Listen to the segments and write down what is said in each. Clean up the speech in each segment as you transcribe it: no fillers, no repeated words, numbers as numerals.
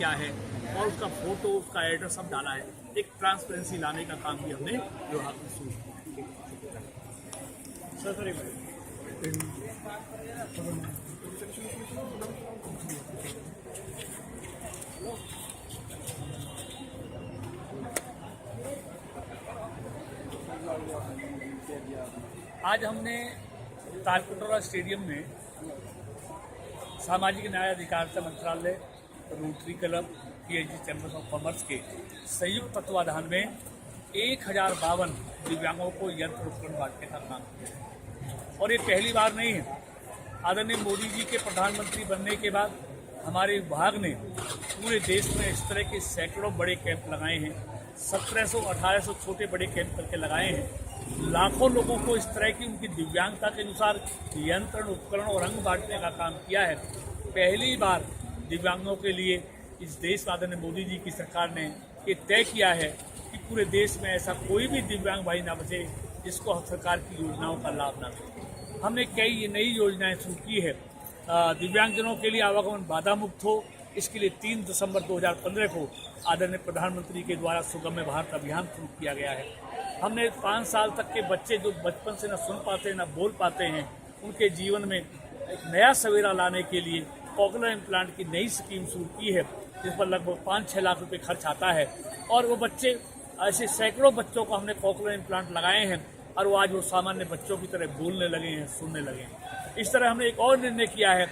क्या है और उसका फोटो, उसका एड्रेस सब डाला है। एक ट्रांसपेरेंसी लाने का काम भी हमने विभाग में शुरू किया। आज हमने तालकटोरा स्टेडियम में सामाजिक न्याय अधिकारिता मंत्रालय, rotary club, PhD chambers of commerce के संयुक्त तत्वाधान में 1052 दिव्यांगों को यंत्र उपकरण बांटने का काम किया। और ये पहली बार नहीं है। आदरणीय मोदी जी के प्रधानमंत्री बनने के बाद हमारे विभाग ने पूरे देश में इस तरह के सैकड़ों बड़े कैंप लगाए हैं। 1700-1800 छोटे बड़े कैंप करके लगाए हैं। लाखों लोगों को इस तरह की उनकी दिव्यांगता के अनुसार यंत्र, उपकरण और अंग बांटने का काम किया है। पहली बार दिव्यांगों के लिए इस देश में आदरणीय मोदी जी की सरकार ने ये तय किया है कि पूरे देश में ऐसा कोई भी दिव्यांग भाई ना बचे जिसको सरकार की योजनाओं का लाभ ना मिले। हमने कई नई योजनाएं शुरू की है। दिव्यांगजनों के लिए आवागमन बाधा मुक्त हो, इसके लिए 3 दिसंबर 2015 को आदरणीय प्रधानमंत्री के द्वारा सुगम्य भारत अभियान शुरू किया गया है। हमने 5 साल तक के बच्चे जो बचपन से न सुन पाते न बोल पाते हैं, उनके जीवन में एक नया सवेरा लाने के लिए कॉकलियर इम्प्लांट की नई स्कीम शुरू की है, जिस पर लगभग 5-6 लाख रुपए खर्च आता है। और वो बच्चे, ऐसे सैकड़ों बच्चों को हमने कॉकलियर इम्प्लांट लगाए हैं और वो आज वो सामान्य बच्चों की तरह बोलने लगे हैं, सुनने लगे हैं। इस तरह हमने एक और निर्णय किया है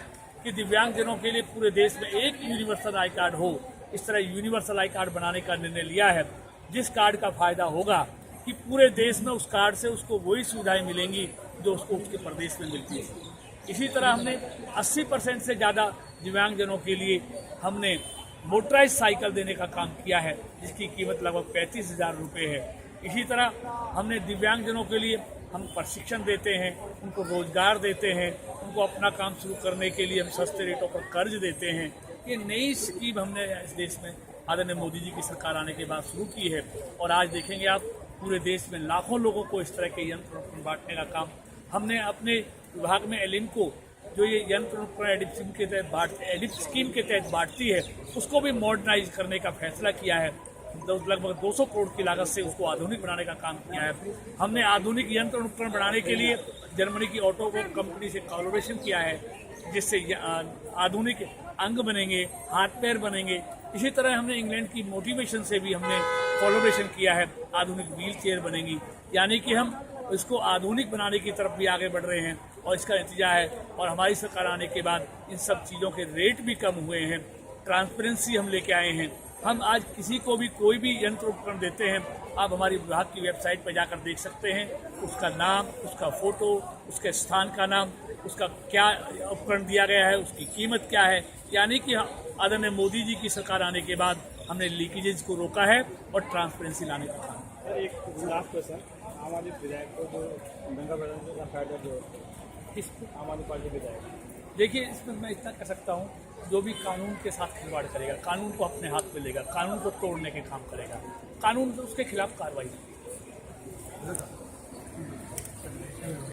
कि दिव्यांगजनों के लिए पूरे देश में एक यूनिवर्सल आई कार्ड हो। इस तरह यूनिवर्सल आई कार्ड बनाने का निर्णय लिया है, जिस कार्ड का फायदा होगा कि पूरे देश में उस कार्ड से उसको वही सुविधाएं मिलेंगी जो उसको उसके प्रदेश में मिलती है। इसी तरह हमने 80% से ज़्यादा दिव्यांगजनों के लिए हमने मोटराइज साइकिल देने का काम किया है, जिसकी कीमत लगभग 35,000 रुपये है। इसी तरह हमने दिव्यांगजनों के लिए हम प्रशिक्षण देते हैं, उनको रोजगार देते हैं, उनको अपना काम शुरू करने के लिए हम सस्ते रेटों पर कर्ज देते हैं। ये नई स्कीम हमने इस देश में आदरणीय मोदी जी की सरकार आने के बाद शुरू की है। और आज देखेंगे आप, पूरे देश में लाखों लोगों को इस तरह के यंत्र उपकरण बांटने का काम हमने अपने विभाग में एलिनको, जो ये यंत्र उपकरण एडिप स्कीम के तहत बांटती है, उसको भी मॉडर्नाइज करने का फैसला किया है। लगभग 200 करोड़ की लागत से उसको आधुनिक बनाने का काम किया है। हमने आधुनिक यंत्र उपकरण बनाने के लिए जर्मनी की ऑटोमोबाइल कंपनी से कोलैबोरेशन किया है, जिससे आधुनिक अंग बनेंगे, हाथ पैर बनेंगे। इसी तरह हमने इंग्लैंड की मोटिवेशन से भी हमने कोलैबोरेशन किया है, आधुनिक व्हील चेयर बनेंगी। यानी कि हम इसको आधुनिक बनाने की तरफ भी आगे बढ़ रहे हैं और इसका नतीजा है। और हमारी सरकार आने के बाद इन सब चीज़ों के रेट भी कम हुए हैं, ट्रांसपेरेंसी हम लेके आए हैं। हम आज किसी को भी कोई भी यंत्र उपकरण देते हैं, आप हमारी विभाग की वेबसाइट पर जाकर देख सकते हैं, उसका नाम, उसका फोटो, उसके स्थान का नाम, उसका क्या उपकरण दिया गया है, उसकी कीमत क्या है। यानी कि आदरणीय मोदी जी की सरकार आने के बाद हमने लीकेजेस को रोका है और ट्रांसपेरेंसी लाने का काम। सर, एक लास्ट क्वेश्चन, आम आदमी विधायक को जो महंगा बढ़ाने का फायदा जो आम आदमी पार्टी विधायक, देखिए, इसमें मैं इतना कह सकता हूँ, जो भी कानून के साथ खिलवाड़ करेगा, कानून को अपने हाथ में लेगा, कानून को तोड़ने के काम करेगा, कानून तो उसके खिलाफ कार्रवाई।